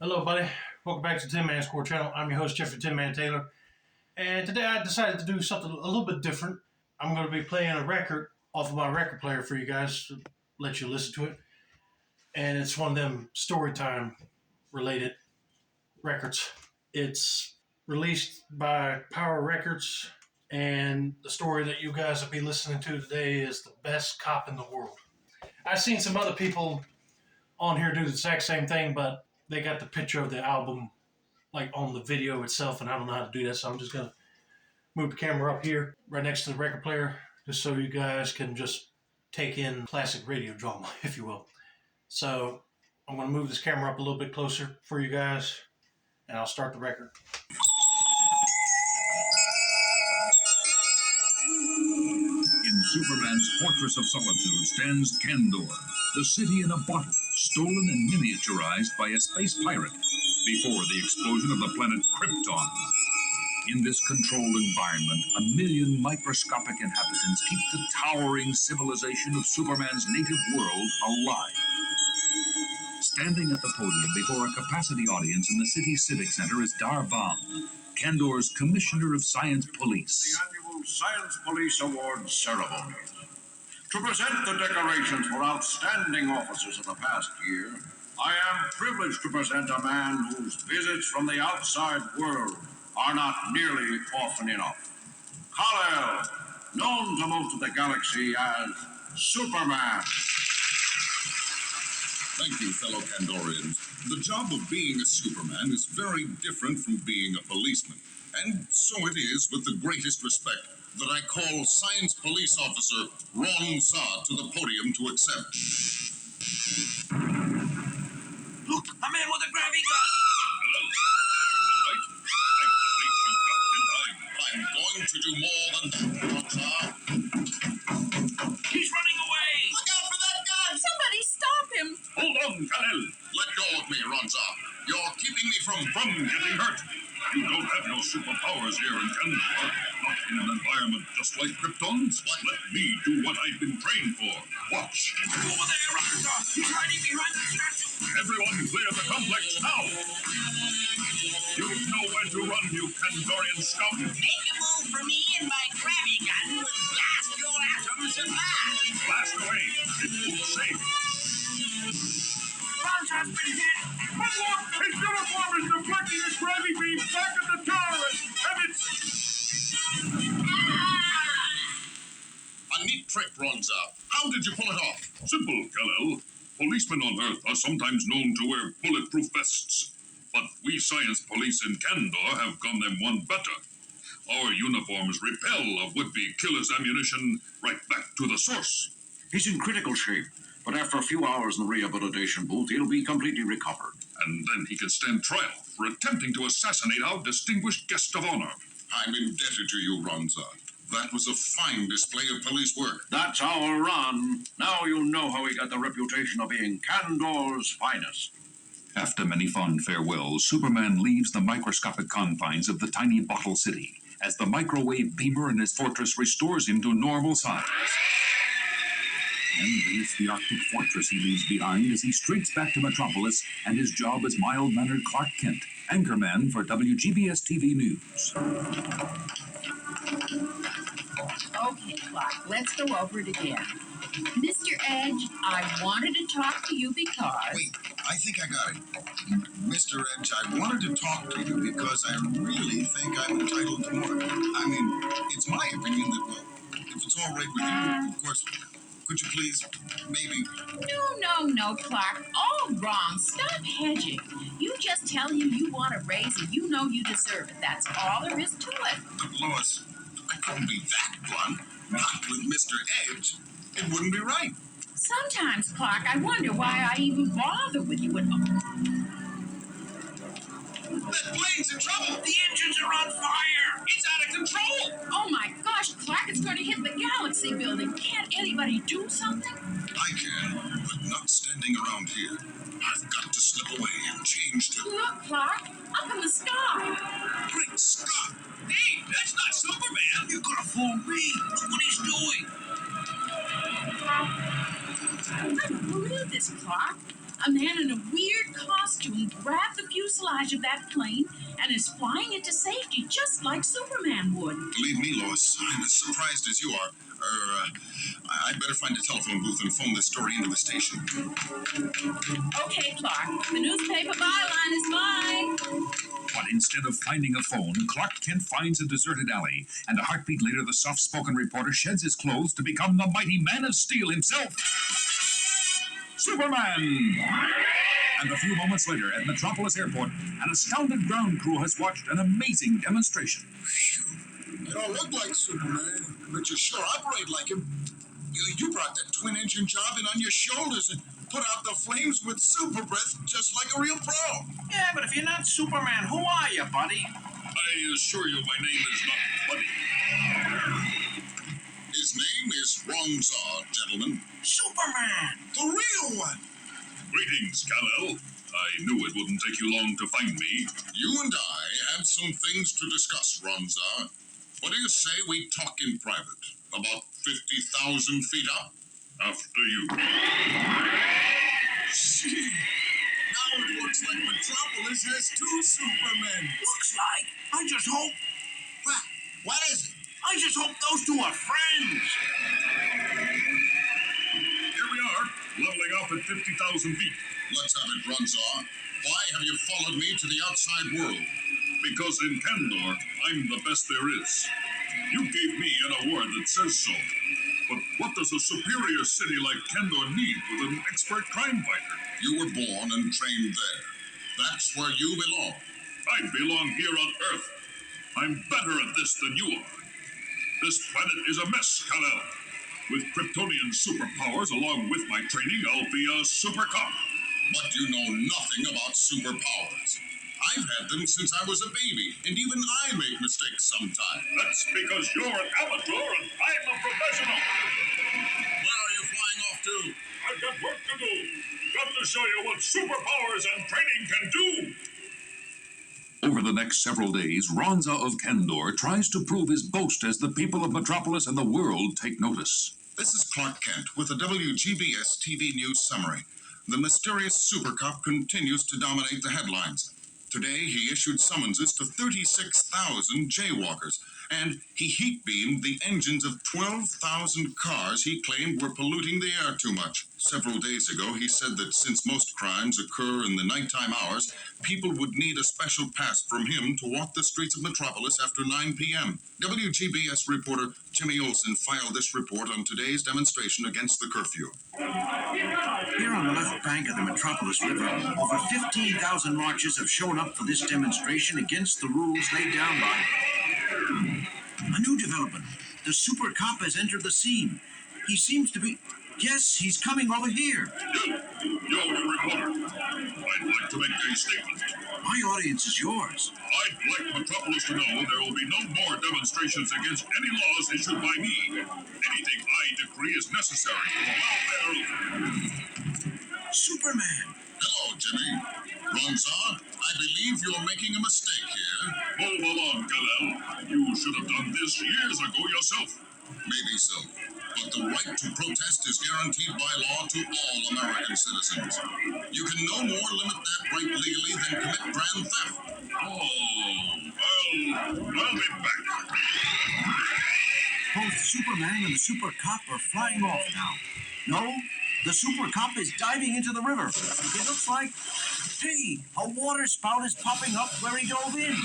Hello, buddy. Welcome back to Tin Man's Core Channel. I'm your host, Jeffrey Tin Man Taylor. And today I decided to do something a little bit different. I'm going to be playing a record off of my record player for you guys to let you listen to it. And it's one of them story time related records. It's released by Power Records. And the story that you guys will be listening to today is The Best Cop in the World. I've seen some other people on here do the exact same thing, but they got the picture of the album like on the video itself, and I don't know how to do that, so I'm just going to move the camera up here right next to the record player just so you guys can just take in classic radio drama, if you will. So I'm going to move this camera up a little bit closer for you guys, and I'll start the record. In Superman's Fortress of Solitude stands Kandor, the city in a bottle, stolen and miniaturized by a space pirate before the explosion of the planet Krypton. In this controlled environment, 1 million microscopic inhabitants keep the towering civilization of Superman's native world alive. Standing at the podium before a capacity audience in the city's civic center is Darvan, Kandor's Commissioner of Science Police. The annual Science Police Awards ceremony. To present the decorations for outstanding officers of the past year, I am privileged to present a man whose visits from the outside world are not nearly often enough. Kal-El, known to most of the galaxy as Superman. Thank you, fellow Kandorians. The job of being a Superman is very different from being a policeman. And so it is with the greatest respect that I call Science Police Officer Ron Zod to the podium to accept. Look, a man with a gravity gun! Hello. All right. Thank the fate you got in time. I'm going to do more than that, Ron Zod. He's running away! Look out for that gun! Somebody stop him! Hold on, Kal-El. Let go of me, Ron Zod. You're keeping me from getting hurt. You don't have your superpowers here in Kandor, not in an environment just like Krypton's. Let me do what I've been trained for. Watch. Over there, Roger! He's hiding behind the statue! Everyone clear the complex now. You know where to run, you Kandorian scum. Make a move for me and my gravity gun will blast your atoms apart! Blast away. It won't save. Roger's been hit! But look, his uniform is deflecting his gravity beam back at the terrorists, and it's... A neat trick, Ronza. How did you pull it off? Simple, Kal-El. Policemen on Earth are sometimes known to wear bulletproof vests. But we science police in Kandor have gone them one better. Our uniforms repel a would-be killer's ammunition right back to the source. He's in critical shape, but after a few hours in the rehabilitation booth, he'll be completely recovered. And then he can stand trial for attempting to assassinate our distinguished guest of honor. I'm indebted to you, Ronza. That was a fine display of police work. That's our Ron. Now you know how he got the reputation of being Kandor's finest. After many fond farewells, Superman leaves the microscopic confines of the tiny bottle city as the microwave beamer in his fortress restores him to normal size. And then it's the Arctic fortress he leaves behind as he streaks back to Metropolis and his job as mild-mannered Clark Kent, anchorman for WGBS TV News. Okay, Clark, let's go over it again. Mr. Edge, I wanted to talk to you because... Wait, I think I got it. Mr. Edge, I wanted to talk to you because I really think I'm entitled to more. I mean, it's my opinion that, well, if it's all right with you, of course, could you please, maybe... No, Clark. All wrong. Stop hedging. You just tell him you want a raise and you know you deserve it. That's all there is to it. But Lois, I couldn't be that blunt. Not with Mr. Edge. It wouldn't be right. Sometimes, Clark, I wonder why I even bother with you at all. That plane's in trouble. The engines are on fire! It's out of control. Oh my gosh, Clark, it's going to hit the Galaxy building. Can't anybody do something? I can, but not standing around here. I've got to slip away and change to... Look, Clark, up in the sky. Great Scott! Hey, that's not Superman! You could have fooled me! Look what he's doing! I don't believe this, Clark. A man in a weird costume grabbed the fuse fuselage of that plane and is flying it to safety just like Superman would. Believe me, Lois, I'm as surprised as you are. I'd better find a telephone booth and phone this story into the station. Okay, Clark, the newspaper byline is mine. But instead of finding a phone, Clark Kent finds a deserted alley, and a heartbeat later, the soft-spoken reporter sheds his clothes to become the mighty Man of Steel himself, Superman! And a few moments later, at Metropolis Airport, an astounded ground crew has watched an amazing demonstration. You don't look like Superman, but you sure operate like him. You brought that twin-engine job in on your shoulders and put out the flames with super breath just like a real pro. Yeah, but if you're not Superman, who are you, buddy? I assure you my name is not Buddy. His name is Ronzar, gentlemen. Superman! The real one. Greetings, Kal-El. I knew it wouldn't take you long to find me. You and I have some things to discuss, Ronzar. What do you say we talk in private? About 50,000 feet up? After you. See, now it looks like Metropolis has two Supermen. Looks like. I just hope. What is it? I just hope those two are friends. Here we are, leveling off at 50,000 feet. Let's have it, Ronzar. Why have you followed me to the outside world? Because in Kandor, I'm the best there is. You gave me an award that says so. But what does a superior city like Kandor need with an expert crime fighter? You were born and trained there. That's where you belong. I belong here on Earth. I'm better at this than you are. This planet is a mess, Kal-El. With Kryptonian superpowers along with my training, I'll be a supercop. But you know nothing about superpowers. I've had them since I was a baby, and even I make mistakes sometimes. That's because you're an amateur and I'm a professional. Where are you flying off to? I've got work to do. Got to show you what superpowers and training can do. Over the next several days, Ronza of Kandor tries to prove his boast as the people of Metropolis and the world take notice. This is Clark Kent with a WGBS TV news summary. The mysterious supercop continues to dominate the headlines. Today, he issued summonses to 36,000 jaywalkers, and he heat-beamed the engines of 12,000 cars he claimed were polluting the air too much. Several days ago, he said that since most crimes occur in the nighttime hours, people would need a special pass from him to walk the streets of Metropolis after 9 p.m. WGBS reporter Jimmy Olsen filed this report on today's demonstration against the curfew. Here on the left bank of the Metropolis River, over 15,000 marchers have shown up for this demonstration against the rules laid down by... A new development. The super cop has entered the scene. He seems to be... Yes, he's coming over here. You're the reporter. I'd like to make a statement. My audience is yours. I'd like Metropolis to know there will be no more demonstrations against any laws issued by me. Anything I decree is necessary for the welfare of... Superman! Hello, Jimmy. Ronzar, I believe you're making a mistake here. Move along, Kal-El. You should have done this years ago yourself. Maybe so, but the right to protest is guaranteed by law to all American citizens. You can no more limit that right legally than commit grand theft. Oh, well, I'll be back. Both Superman and the super cop are flying off now. No, the super cop is diving into the river. It looks like, hey, a water spout is popping up where he dove in.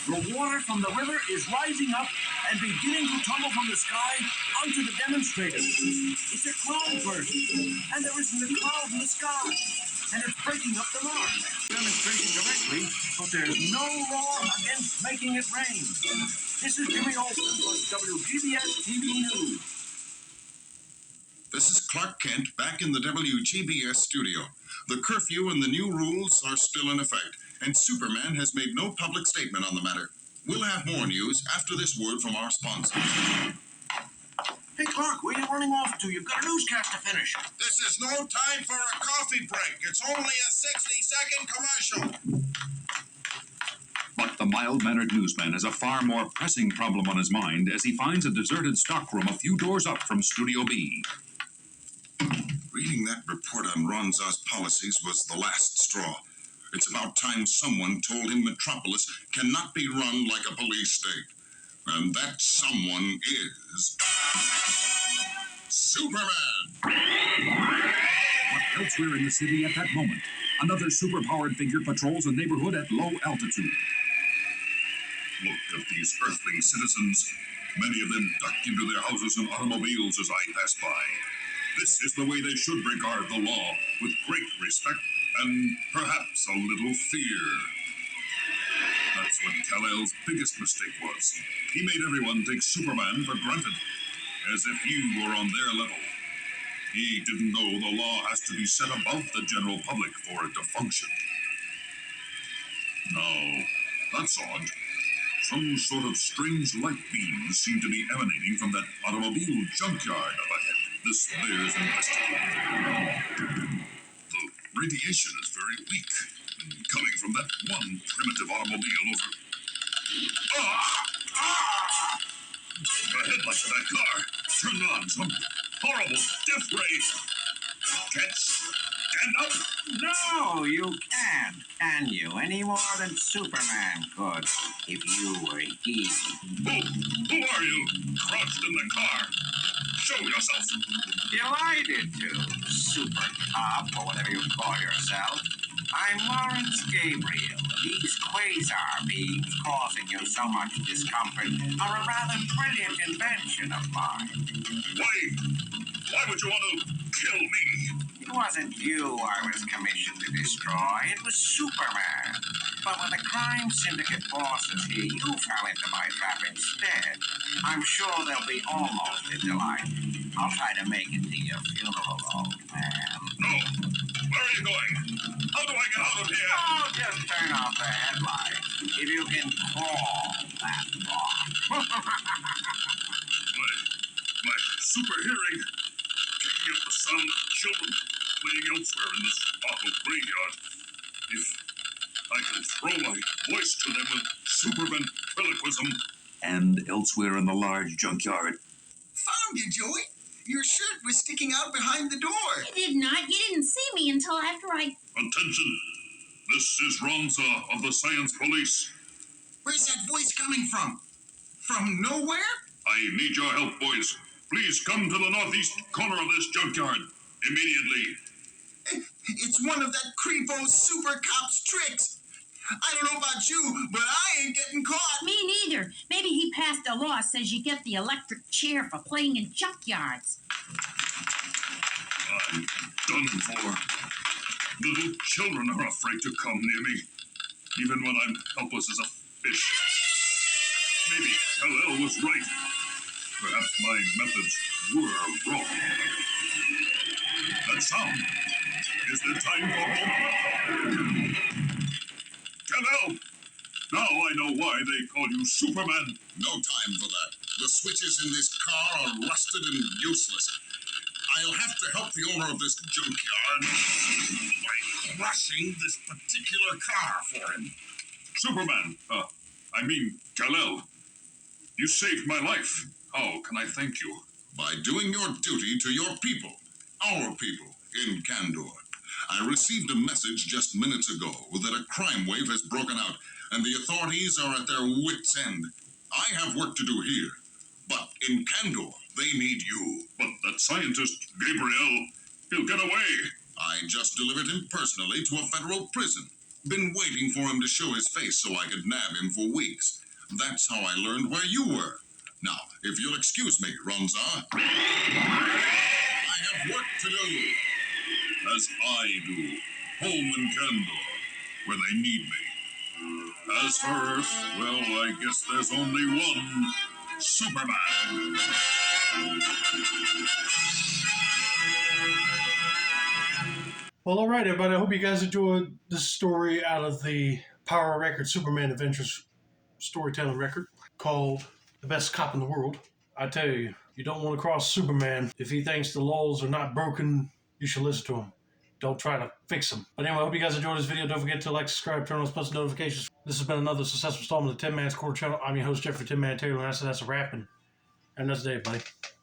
The water from the river is rising up and beginning to tumble from the sky onto the demonstrators. It's a cloudburst, and there isn't a cloud in the sky, and it's breaking up the rock. Demonstration directly, but there's no law against making it rain. This is Jimmy Olsen for WGBS TV News. This is Clark Kent back in the WGBS studio. The curfew and the new rules are still in effect, and Superman has made no public statement on the matter. We'll have more news after this word from our sponsors. Hey, Clark, where are you running off to? You've got a newscast to finish. This is no time for a coffee break. It's only a 60-second commercial. But the mild-mannered newsman has a far more pressing problem on his mind as he finds a deserted stockroom a few doors up from Studio B. Reading that report on Ronza's policies was the last straw. It's about time someone told him Metropolis cannot be run like a police state. And that someone is... Superman! But elsewhere in the city at that moment, another superpowered figure patrols a neighborhood at low altitude. Look at these earthling citizens. Many of them duck into their houses and automobiles as I pass by. This is the way they should regard the law, with great respect and perhaps a little fear. That's what Kal-El's biggest mistake was. He made everyone take Superman for granted, as if you were on their level. He didn't know the law has to be set above the general public for it to function. Now, that's odd. Some sort of strange light beams seem to be emanating from that automobile junkyard up ahead. This bears investigating. The radiation is very weak, coming from that one primitive automobile over... The headlights of that car turned on some horrible death ray. Can't stand up? No, you can't, can you? Any more than Superman could, if you were he. Who are you? Crouched in the car. Show yourself. Delighted to, supercop, or whatever you call yourself. I'm Lawrence Gabriel. These quasar beams causing you so much discomfort are a rather brilliant invention of mine. Why would you want to kill me? It wasn't you I was commissioned to destroy, it was Superman. But when the crime syndicate bosses hear you fell into my trap instead, I'm sure they'll be almost as delighted. I'll try to make it to your funeral, old man. No. Where are you going? How do I get out of here? Oh, just turn off the headlights, if you can crawl that far. My super hearing, picking up the sound of children playing elsewhere in this awful graveyard. If I can throw my voice to them with super ventriloquism. And elsewhere in the large junkyard. Found you, Joey. Your shirt was sticking out behind the door. I did not. You didn't see me until after I... Attention! This is Ronza of the Science Police. Where's that voice coming from? From nowhere? I need your help, boys. Please come to the northeast corner of this junkyard. Immediately. It's one of that creepo supercop's tricks. I don't know about you, but I ain't getting caught. Me neither. Maybe he passed a law says you get the electric chair for playing in junkyards. I'm done for. Little children are afraid to come near me, even when I'm helpless as a fish. Maybe Kal-El was right. Perhaps my methods were wrong. That sound. Is there time for hope? Kal-El! Now I know why they call you Superman. No time for that. The switches in this car are rusted and useless. I'll have to help the owner of this junkyard by crushing this particular car for him. Superman, Kal-El, you saved my life. How can I thank you? By doing your duty to your people, our people, in Kandor. I received a message just minutes ago that a crime wave has broken out, and the authorities are at their wits' end. I have work to do here, but in Kandor, they need you. But that scientist, Gabriel, he'll get away. I just delivered him personally to a federal prison. Been waiting for him to show his face so I could nab him for weeks. That's how I learned where you were. Now, if you'll excuse me, Ronza, I have work to do. As I do, home in Kandor, where they need me. As for Earth, well, I guess there's only one Superman. Well, all right, everybody. I hope you guys enjoyed this story out of the Power Record Superman Adventures storytelling record called The Best Cop in the World. I tell you, you don't want to cross Superman. If he thinks the laws are not broken, you should listen to him. Don't try to fix them. But anyway, I hope you guys enjoyed this video. Don't forget to like, subscribe, turn on those post notifications. This has been another successful installment of the Tin Man's Corner channel. I'm your host, Jeffrey Tin Man Taylor, and that's a wrap. And that's the day, buddy.